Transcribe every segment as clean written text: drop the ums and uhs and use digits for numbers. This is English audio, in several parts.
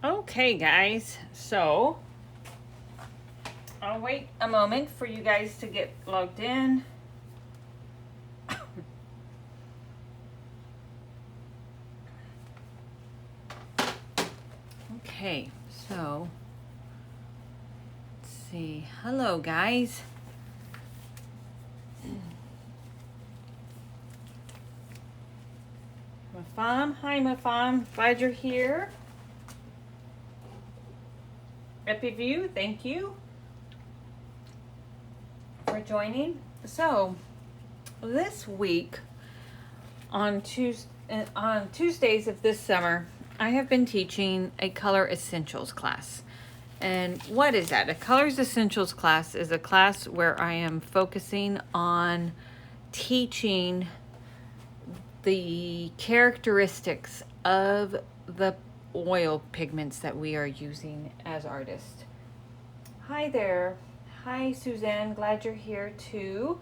Okay, guys, so I'll wait a moment for you guys to get logged in. Okay, so let's see. Hello, guys. Mafam, hi Mafam, glad you're here. EpiView, thank you for joining. So this week on Tuesdays of this summer, I have been teaching a Color Essentials class. And what is that? A Colors Essentials class is a class where I am focusing on teaching the characteristics of the oil pigments that we are using as artists. Hi there. Hi Suzanne, glad you're here too.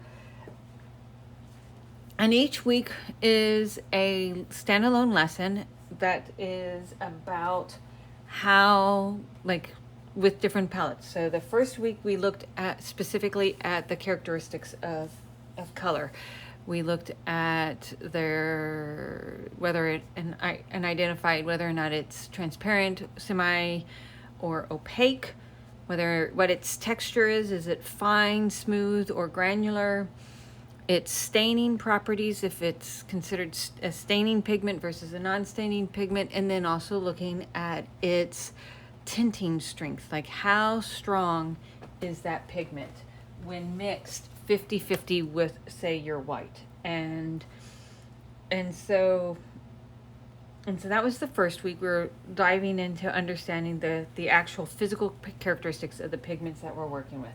And each week is a standalone lesson that is about how, like, with different palettes. So the first week we looked at specifically at the characteristics of color. We looked at their and identified whether or not it's transparent, semi, or opaque. What its texture is it fine, smooth, or granular? Its staining properties, if it's considered a staining pigment versus a non-staining pigment, and then also looking at its tinting strength, like how strong is that pigment when mixed 50-50 with, say, your white. And so that was the first week. We were diving into understanding the actual physical characteristics of the pigments that we're working with.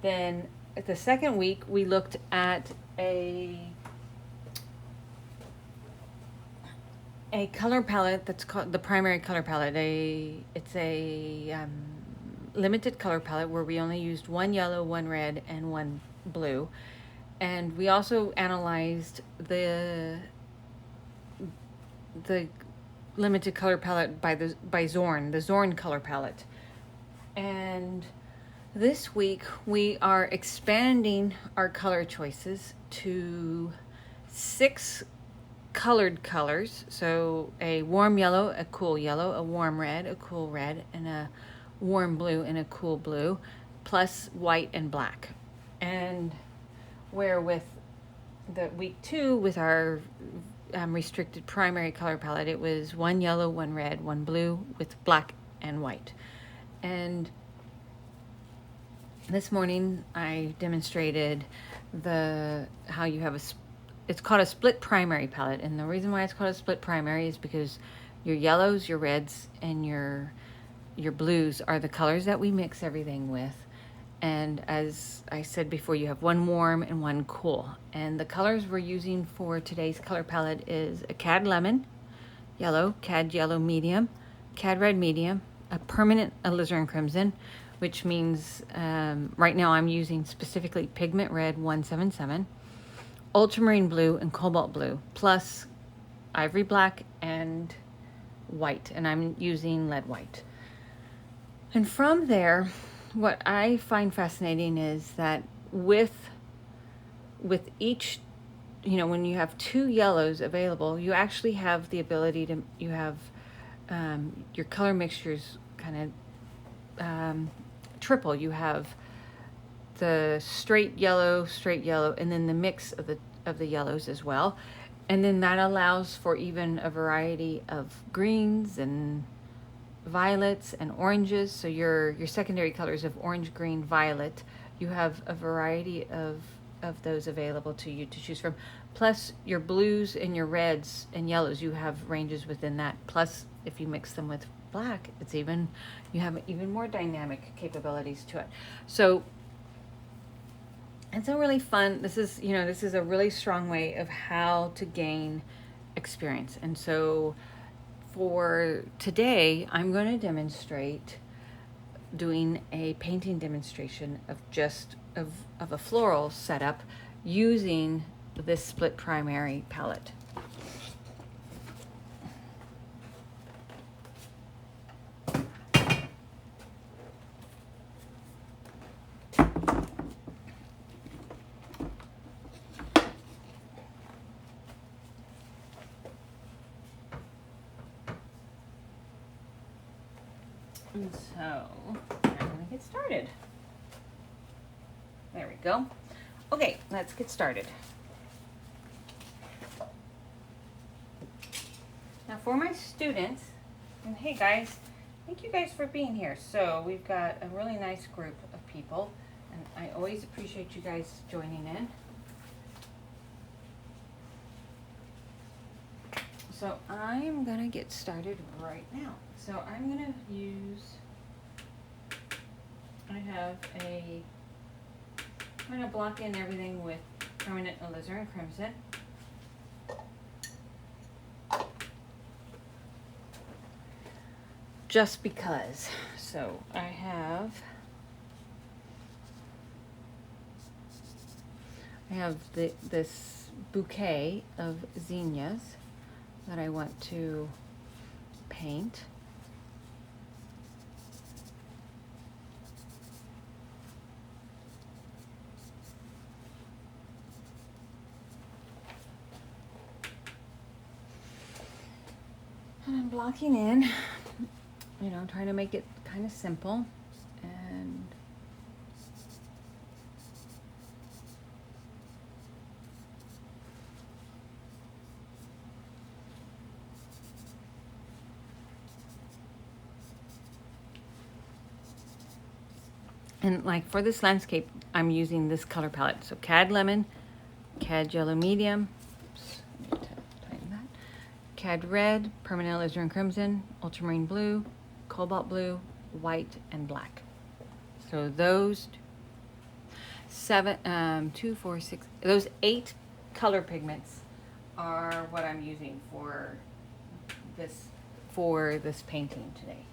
Then the second week we looked at a color palette that's called the primary color palette. It's a limited color palette where we only used one yellow, one red, and one blue. And we also analyzed the limited color palette by Zorn, the Zorn color palette. And this week we are expanding our color choices to 6 colored colors. So a warm yellow, a cool yellow, a warm red, a cool red, and a warm blue and a cool blue, plus white and black. And where with the week 2 with our restricted primary color palette, it was one yellow, one red, one blue with black and white. And this morning I demonstrated how you have it's called a split primary palette. And the reason why it's called a split primary is because your yellows, your reds, and your blues are the colors that we mix everything with. And as I said before, you have one warm and one cool. And the colors we're using for today's color palette is a Cad Lemon yellow, Cad Yellow Medium, Cad Red Medium, a permanent alizarin crimson, which means right now I'm using specifically pigment red 177, ultramarine blue, and cobalt blue, plus ivory black and white, and I'm using lead white. And from there, what I find fascinating is that with each, when you have 2 yellows available, you actually have the ability to, you have your color mixtures kind of triple. You have the straight yellow, and then the mix of the yellows as well. And then that allows for even a variety of greens and violets and oranges. So your secondary colors of orange, green, violet, you have a variety of those available to you to choose from. Plus your blues and your reds and yellows, you have ranges within that. Plus if you mix them with black, you have even more dynamic capabilities to it. So it's a really fun, this is a really strong way of how to gain experience. And so for today, I'm going to demonstrate doing a painting demonstration of a floral setup using this split primary palette. And so I'm gonna get started. There we go. Okay, let's get started. Now for my students, and hey guys, thank you guys for being here. So we've got a really nice group of people, and I always appreciate you guys joining in. So I'm gonna get started right now. So I'm gonna I'm gonna block in everything with permanent alizarin crimson. Just because. So I have this bouquet of zinnias that I want to paint. And I'm blocking in, you know, trying to make it kind of simple. And like for this landscape, I'm using this color palette. So Cad Lemon, Cad Yellow Medium, oops, I need to tighten that. Cad Red, Permanent Alizarin Crimson, Ultramarine Blue, Cobalt Blue, White, and Black. So those those 8 color pigments are what I'm using for this painting today.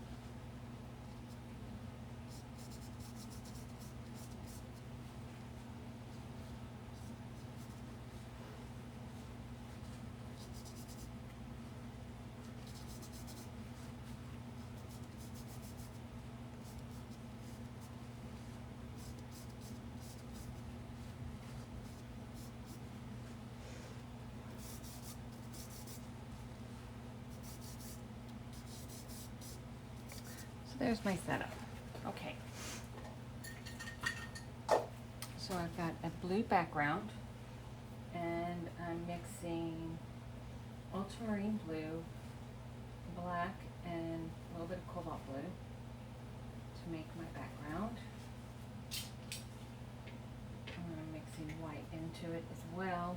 There's my setup. Okay. So I've got a blue background, and I'm mixing ultramarine blue, black, and a little bit of cobalt blue to make my background. I'm mixing white into it as well.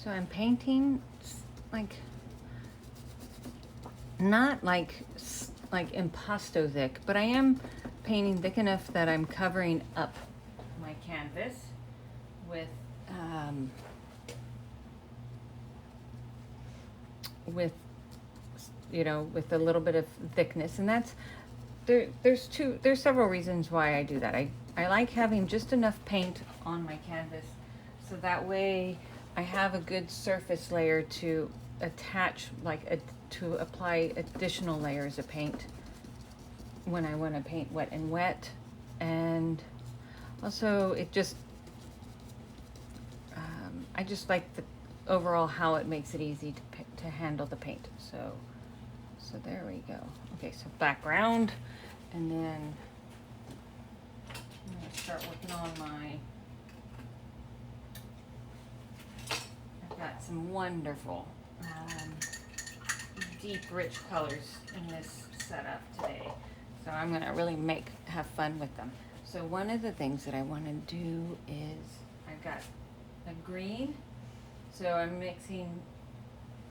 So I'm painting like not like impasto thick, but I am painting thick enough that I'm covering up my canvas with you know, with a little bit of thickness, and that's there's several reasons why I do that. I like having just enough paint on my canvas so that way I have a good surface layer to attach, to apply additional layers of paint when I want to paint wet and wet. And also it just I just like overall how it makes it easy to handle the paint. So there we go. Okay, so background, and then I'm gonna start working on I've got some wonderful deep rich colors in this setup today. So I'm gonna really have fun with them. So one of the things that I wanna do is I've got a green. So I'm mixing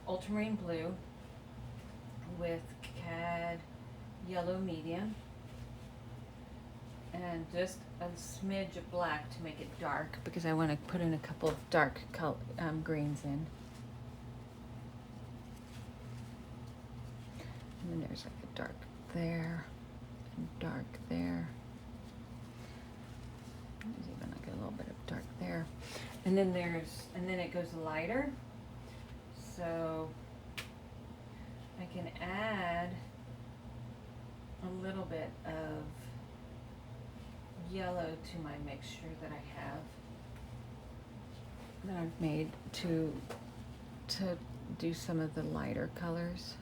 Ultramarine Blue with Cad Yellow Medium and just a smidge of black to make it dark, because I want to put in a couple of dark greens in. And then there's like a dark there and dark there. There's even like a little bit of dark there. And then it goes lighter. So I can add a little bit of yellow to my mixture that I've made to do some of the lighter colors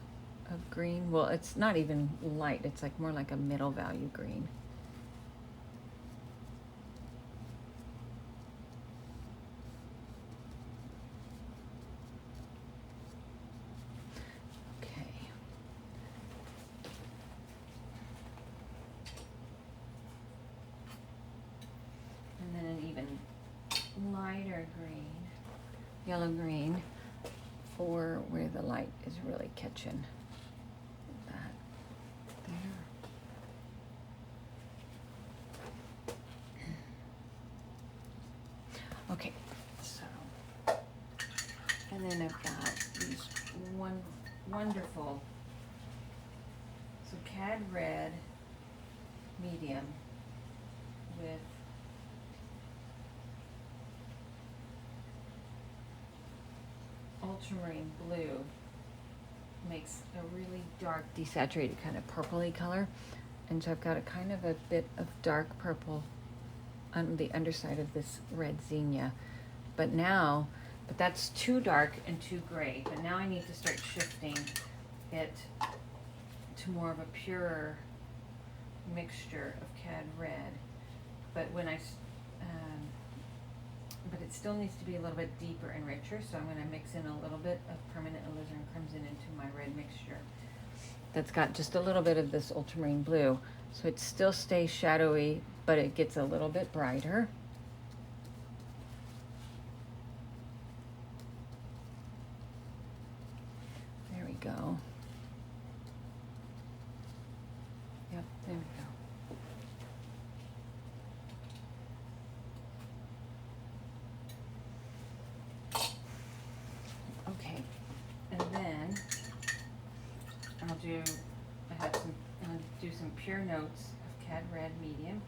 of green. Well, it's not even light, it's like more like a middle value green. Lighter green, yellow green, for where the light is really catching. That there. Okay, so, and then I've got these wonderful, so Cad Red Medium with Ultramarine Blue makes a really dark desaturated kind of purpley color, and so I've got a kind of a bit of dark purple on the underside of this red zinnia, but that's too dark and too gray. But now I need to start shifting it to more of a purer mixture of Cad Red, but but it still needs to be a little bit deeper and richer, so I'm going to mix in a little bit of permanent alizarin crimson into my red mixture. That's got just a little bit of this ultramarine blue, so it still stays shadowy, but it gets a little bit brighter. There we go. Yep, there we go. Okay, and then I'll do some pure notes of Cad Red Medium.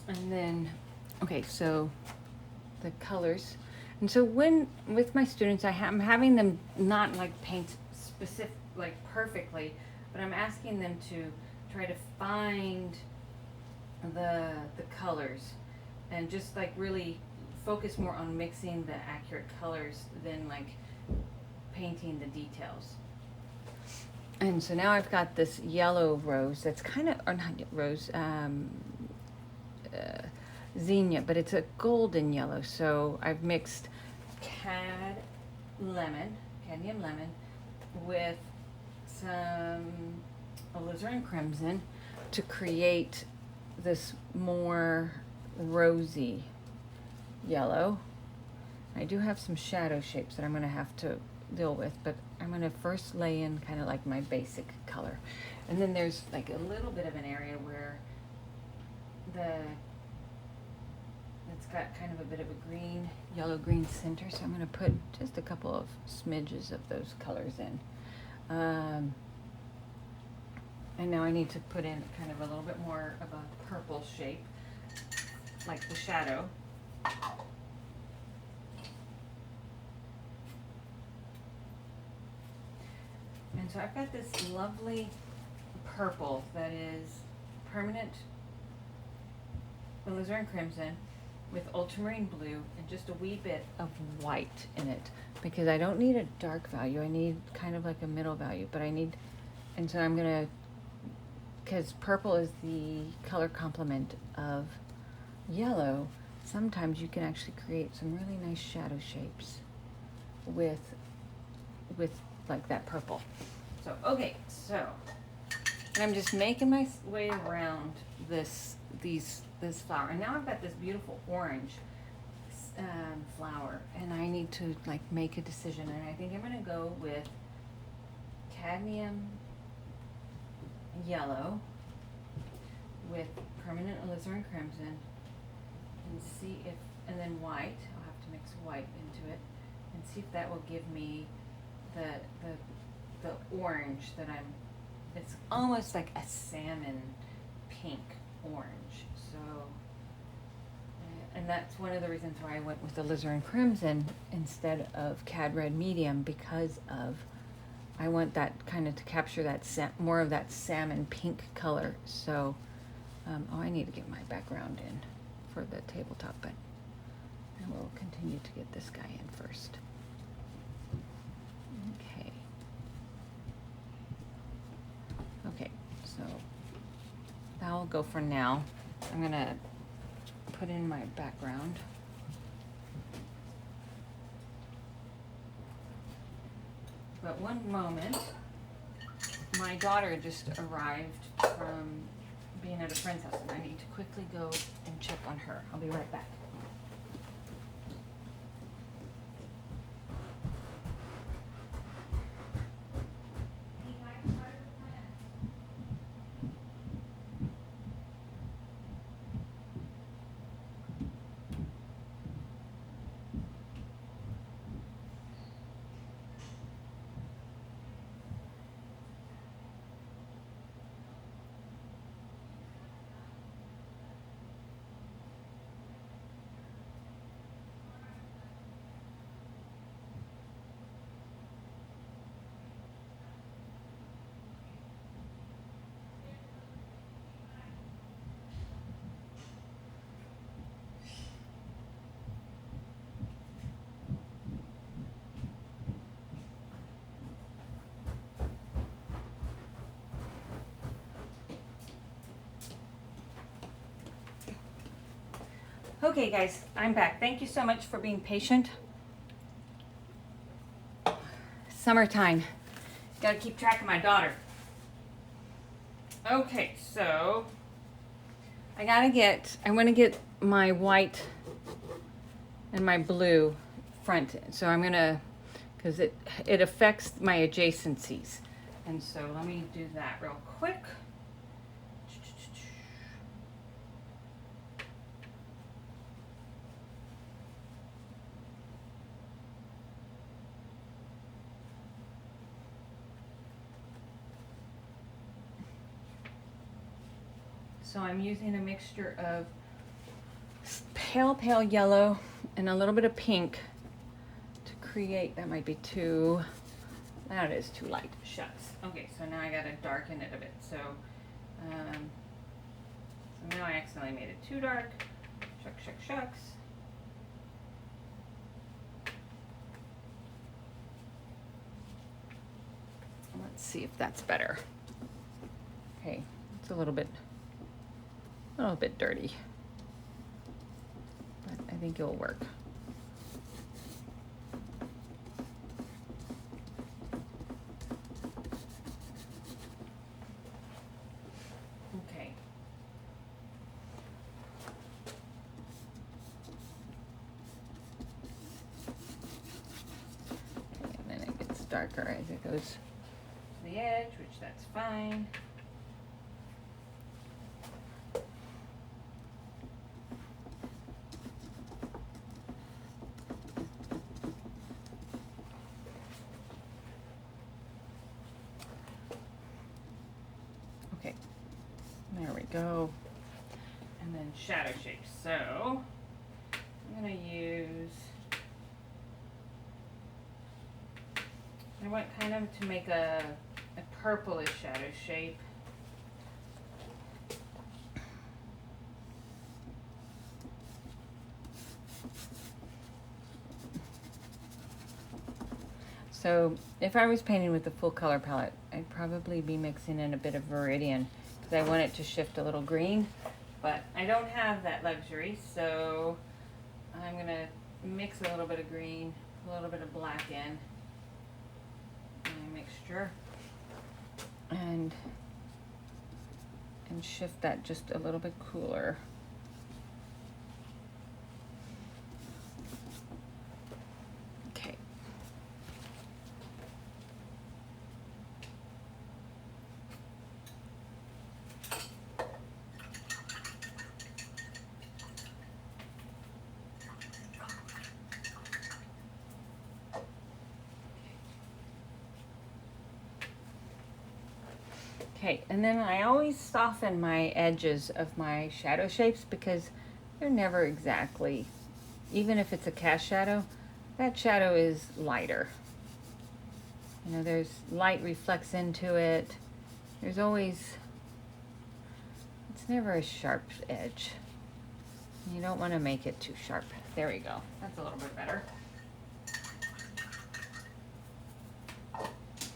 And then, okay, so the colors. And so with my students, I'm having them not like paint specific, like perfectly, but I'm asking them to try to find the colors and just like really focus more on mixing the accurate colors than like painting the details. And so now I've got this yellow rose that's kind of, or not rose, zinnia, but it's a golden yellow. So I've mixed Cad Lemon, Cadmium Lemon, with some alizarin crimson to create this more rosy yellow. I do have some shadow shapes that I'm going to have to deal with, but I'm going to first lay in kind of like my basic color. And then there's like a little bit of an area where the it's got kind of a bit of a green, yellow-green center, so I'm going to put just a couple of smidges of those colors in. And now I need to put in kind of a little bit more of a purple shape, like the shadow. And so I've got this lovely purple that is permanent alizarin crimson with ultramarine blue and just a wee bit of white in it, because I don't need a dark value. I need kind of like a middle value, but I need, and so I'm gonna, because purple is the color complement of yellow, sometimes you can actually create some really nice shadow shapes with like that purple. So okay, so and I'm just making my way around this flower, and now I've got this beautiful orange flower, and I need to like make a decision, and I think I'm gonna go with cadmium yellow with permanent alizarin crimson, and see if, and then white. I'll have to mix white into it and see if that will give me the orange that it's almost like a salmon pink orange. So, and that's one of the reasons why I went with alizarin crimson instead of Cad Red Medium, because of, I want that kind of to capture that more of that salmon pink color. So, oh, I need to get my background in for the tabletop, but I will continue to get this guy in first. Okay. Okay, so that'll go for now. I'm gonna put in my background. But one moment, my daughter just arrived from being at a friend's house, and I need to quickly go and check on her. I'll be right back. Okay guys, I'm back. Thank you so much for being patient. Summertime. Gotta keep track of my daughter. Okay, so I want to get my white and my blue front. So I'm gonna, because it affects my adjacencies. And so let me do that real quick. So I'm using a mixture of pale yellow and a little bit of pink to create, that might be too, that is too light, shucks. Okay, so now I gotta darken it a bit. So, so now I accidentally made it too dark. Shucks. Let's see if that's better. Okay, it's a little bit dirty, but I think it'll work. Okay. Okay, and then it gets darker as it goes to the edge, which that's fine. go. And then shadow shapes. So I'm going to use, I want kind of to make a purplish shadow shape. So if I was painting with the full color palette, I'd probably be mixing in a bit of Viridian because I want it to shift a little green, but I don't have that luxury, so I'm going to mix a little bit of green, a little bit of black in my mixture, and shift that just a little bit cooler. Okay. Okay, and then I always soften my edges of my shadow shapes because they're never exactly, even if it's a cast shadow, that shadow is lighter. You know, there's light reflects into it. There's always, it's never a sharp edge. You don't want to make it too sharp. There we go. That's a little bit better.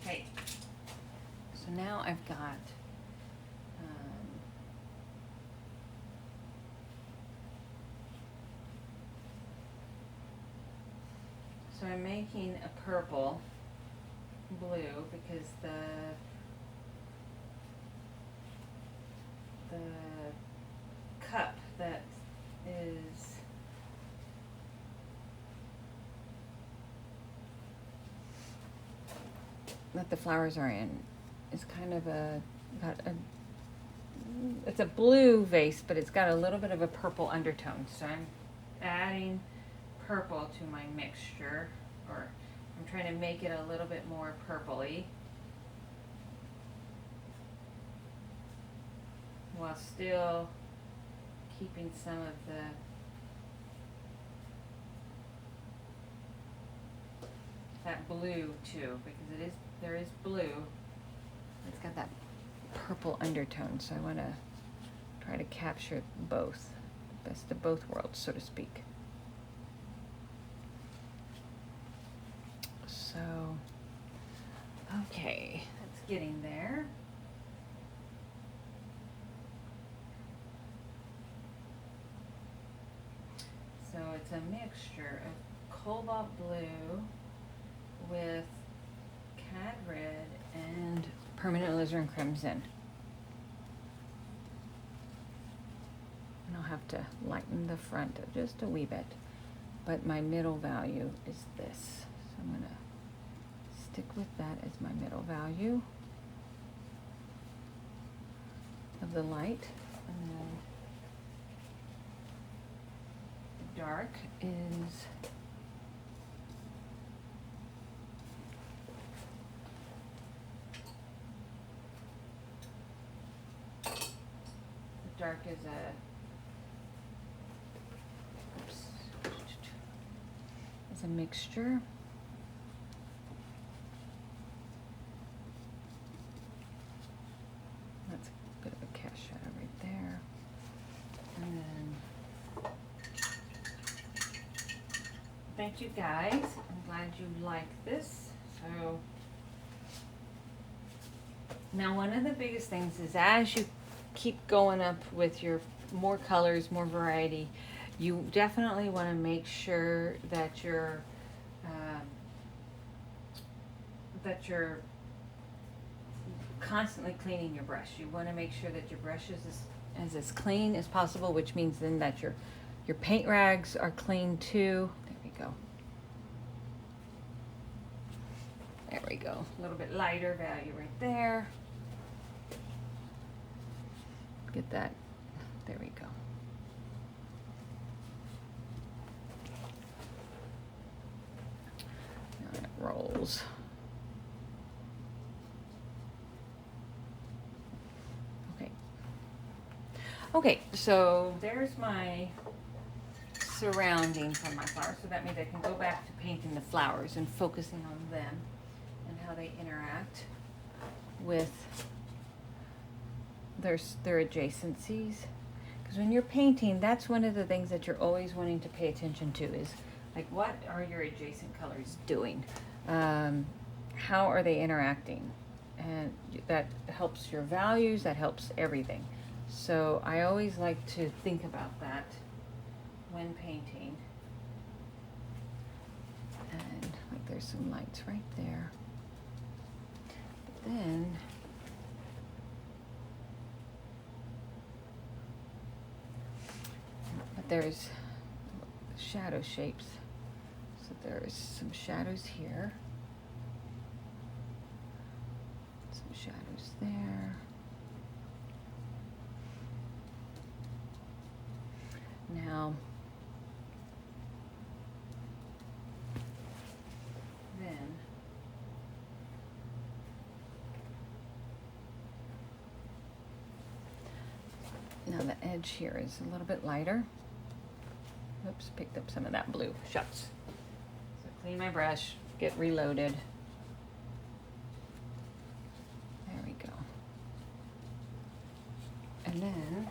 Okay. So now I've got so I'm making a purple blue because the cup that is that the flowers are in is kind of it's a blue vase, but it's got a little bit of a purple undertone. So I'm adding purple to my mixture, or I'm trying to make it a little bit more purpley while still keeping some of that blue too, because there is blue. It's got that purple undertone, so I want to try to capture both, the best of both worlds, so to speak. So, okay, that's getting there. So it's a mixture of Cobalt Blue with Cad Red and Permanent Alizarin Crimson. And I'll have to lighten the front just a wee bit. But my middle value is this. So I'm going to stick with that as my middle value of the light. And then the dark is a mixture. That's a bit of a cast shadow right there. And then thank you guys. I'm glad you like this. So now one of the biggest things is as you keep going up with your more colors, more variety, you definitely want to make sure that you're constantly cleaning your brush. You want to make sure that your brush is as clean as possible, which means then that your paint rags are clean too. There we go. There we go. A little bit lighter value right there. Get that. There we go. Now it rolls. Okay. Okay, so there's my surrounding for my flowers. So that means I can go back to painting the flowers and focusing on them and how they interact with their adjacencies. Because when you're painting, that's one of the things that you're always wanting to pay attention to is like, what are your adjacent colors doing? How are they interacting? And that helps your values, that helps everything. So I always like to think about that when painting. And like there's some lights right there. But then there's shadow shapes. So there's some shadows here. Some shadows there. Now, now the edge here is a little bit lighter. Oops, picked up some of that blue. Shucks. So clean my brush, get reloaded. There we go. And then,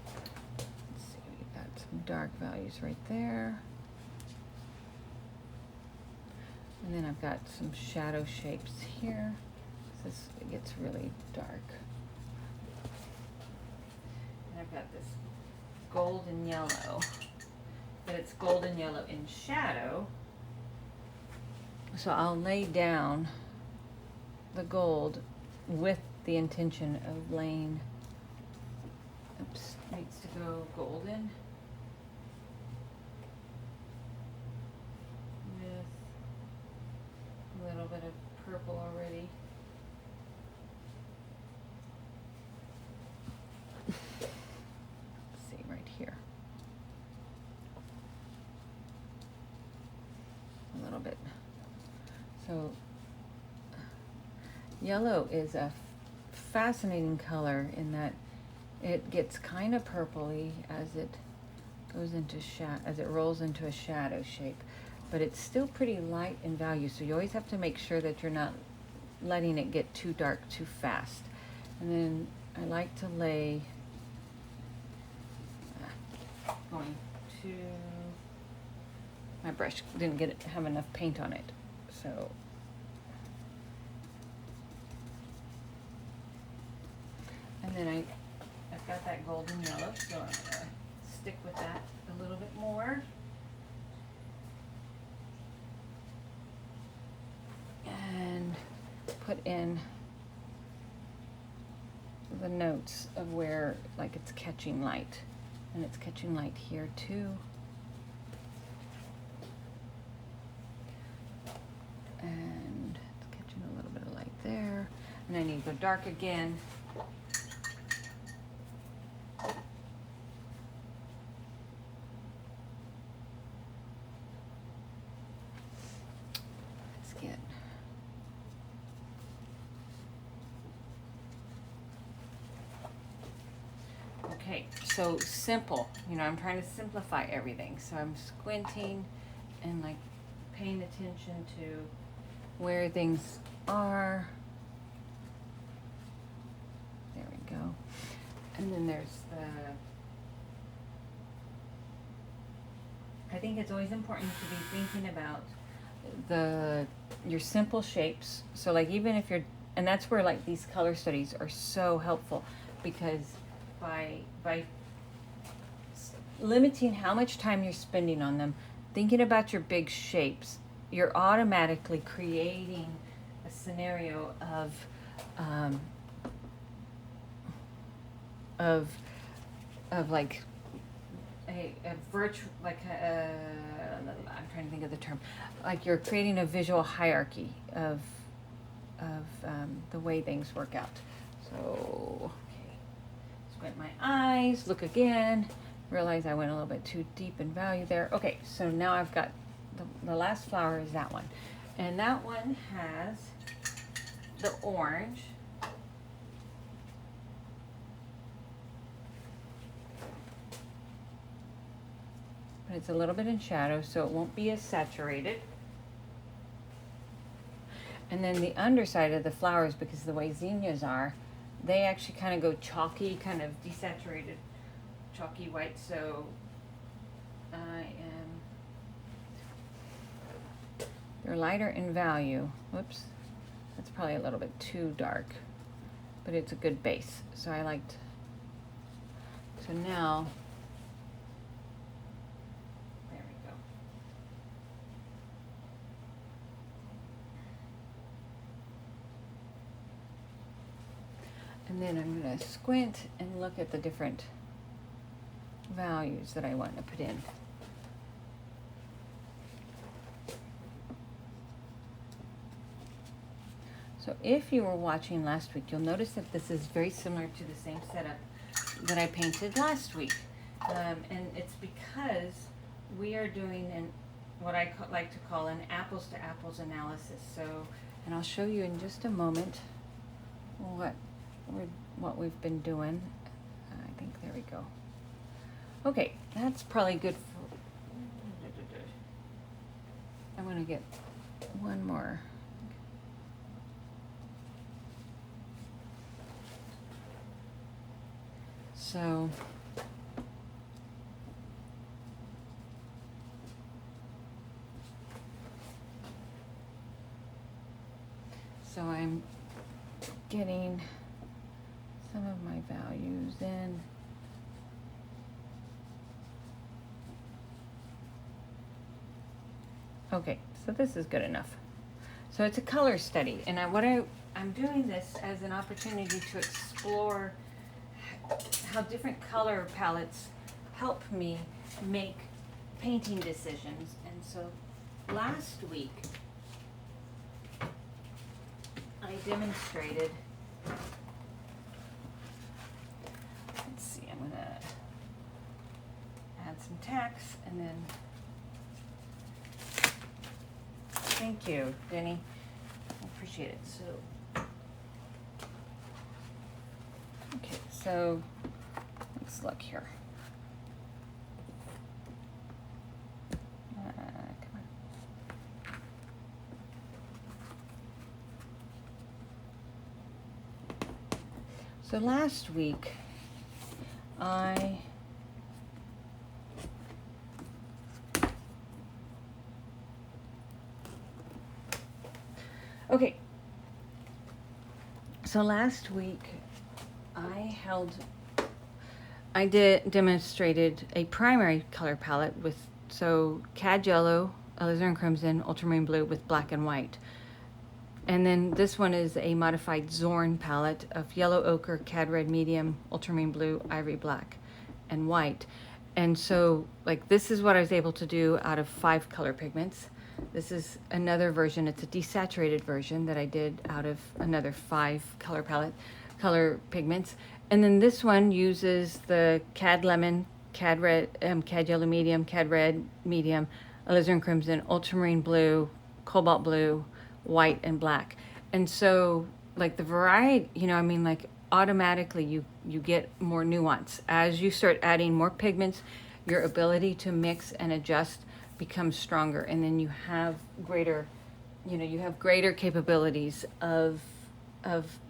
let's see, we've got some dark values right there. And then I've got some shadow shapes here. This it gets really dark. And I've got this golden yellow, but it's golden yellow in shadow. So I'll lay down the gold with the intention of laying, oops, needs to go golden with a little bit of purple already. Here a little bit. So yellow is a fascinating color in that it gets kind of purpley as it goes into as it rolls into a shadow shape, but it's still pretty light in value, so you always have to make sure that you're not letting it get too dark too fast. And then I like to lay going to, my brush didn't have enough paint on it, so and then I've got that golden yellow, so I'm gonna stick with that a little bit more. And put in the notes of where like it's catching light. And it's catching light here too. And it's catching a little bit of light there. And I need to go dark again. Let's get okay, so simple. You know, I'm trying to simplify everything. So I'm squinting and like paying attention to where things are. There we go. And then there's I think it's always important to be thinking about your simple shapes. So like even if and that's where like these color studies are so helpful, because by limiting how much time you're spending on them, thinking about your big shapes, you're automatically creating a scenario of like a virtual, like I'm trying to think of the term, like you're creating a visual hierarchy of the way things work out. So squint my eyes, look again, realize I went a little bit too deep in value there. Okay, so now I've got the last flower is that one, and that one has the orange but it's a little bit in shadow, so it won't be as saturated. And then the underside of the flowers, because of the way zinnias are, they actually kind of go chalky, kind of desaturated, chalky white. So they're lighter in value. Whoops, that's probably a little bit too dark, but it's a good base. So I liked, so now, there we go. And then I'm going to squint and look at the different values that I want to put in. So if you were watching last week, you'll notice that this is very similar to the same setup that I painted last week. And it's because we are doing what I like to call an apples to apples analysis. So, and I'll show you in just a moment what we've been doing. I think there we go. Okay, that's probably good for, I'm gonna get one more. So I'm getting some of my values in. Okay, so this is good enough. So it's a color study, and I'm doing this as an opportunity to explore how different color palettes help me make painting decisions. And so last week I demonstrated, let's see, I'm gonna add some tacks and then, thank you, Denny, I appreciate it. So, okay, so let's look here. Come on. So last week, okay, so last week I demonstrated a primary color palette with, so Cad Yellow, Alizarin Crimson, Ultramarine Blue with black and white. And then this one is a modified Zorn palette of Yellow Ochre, Cad Red Medium, Ultramarine Blue, Ivory Black, and white. And so, like, this is what I was able to do out of 5 color pigments. This is another version. It's a desaturated version that I did out of another 5 color pigments. And then this one uses the Cad Lemon, Cad Red, Cad Yellow Medium, Cad Red Medium, Alizarin Crimson, Ultramarine Blue, Cobalt Blue, white, and black. And so, like, the variety, you know, I mean, like, automatically you get more nuance. As you start adding more pigments, your ability to mix and adjust becomes stronger, and then you have greater, you have greater capabilities of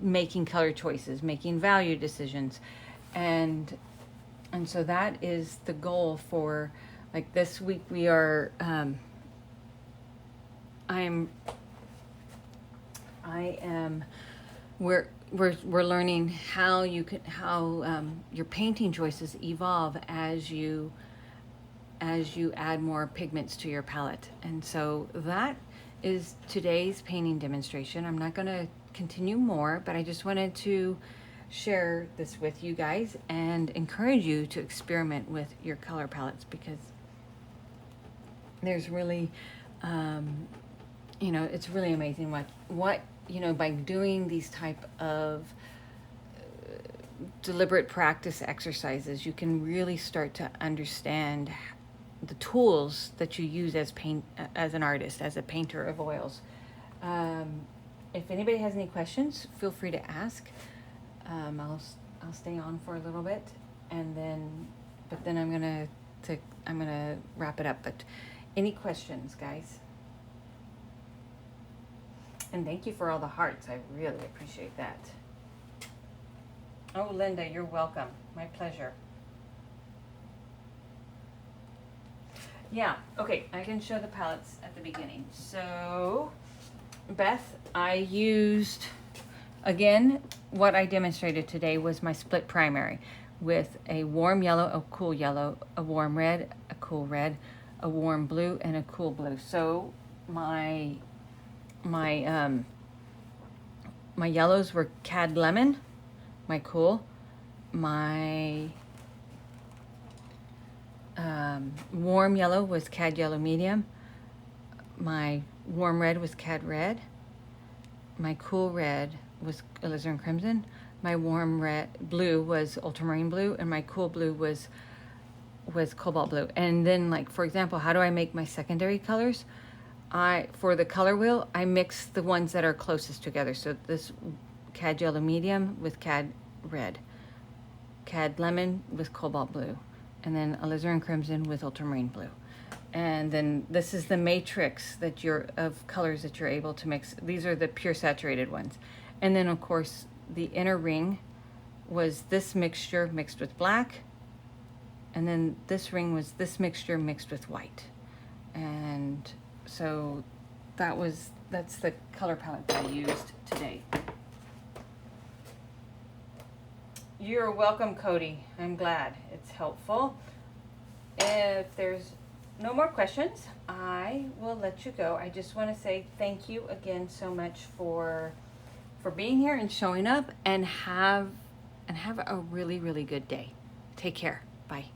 making color choices, making value decisions. And so that is the goal for, like, this week we are, we're learning how your painting choices evolve as you add more pigments to your palette. And so that is today's painting demonstration. I'm not going to continue more, but I just wanted to share this with you guys and encourage you to experiment with your color palettes, because there's really, it's really amazing what by doing these type of deliberate practice exercises, you can really start to understand the tools that you use as an artist, as a painter of oils. If anybody has any questions, feel free to ask. I'll stay on for a little bit, but then I'm gonna I'm gonna wrap it up. But any questions, guys? And thank you for all the hearts. I really appreciate that. Oh, Linda, you're welcome. My pleasure. Yeah, okay, I can show the palettes at the beginning. So, Beth, I used, again, what I demonstrated today was my split primary with a warm yellow, a cool yellow, a warm red, a cool red, a warm blue, and a cool blue. So my yellows were Cad Lemon, my cool, my warm yellow was Cad Yellow Medium, my warm red was Cad Red, my cool red was Alizarin Crimson, my warm red blue was Ultramarine Blue, and my cool blue was Cobalt Blue. And then, like, for example, how do I make my secondary colors? For the color wheel, I mix the ones that are closest together. So this Cad Yellow Medium with Cad Red, Cad Lemon with Cobalt Blue, and then Alizarin Crimson with Ultramarine Blue. And then this is the matrix of colors that you're able to mix. These are the pure saturated ones. And then, of course, the inner ring was this mixture mixed with black, and then this ring was this mixture mixed with white. And so that's the color palette that I used today. You're welcome, Cody. I'm glad it's helpful. If there's no more questions, I will let you go. I just want to say thank you again so much for being here and showing up, and have a really, really good day. Take care. Bye.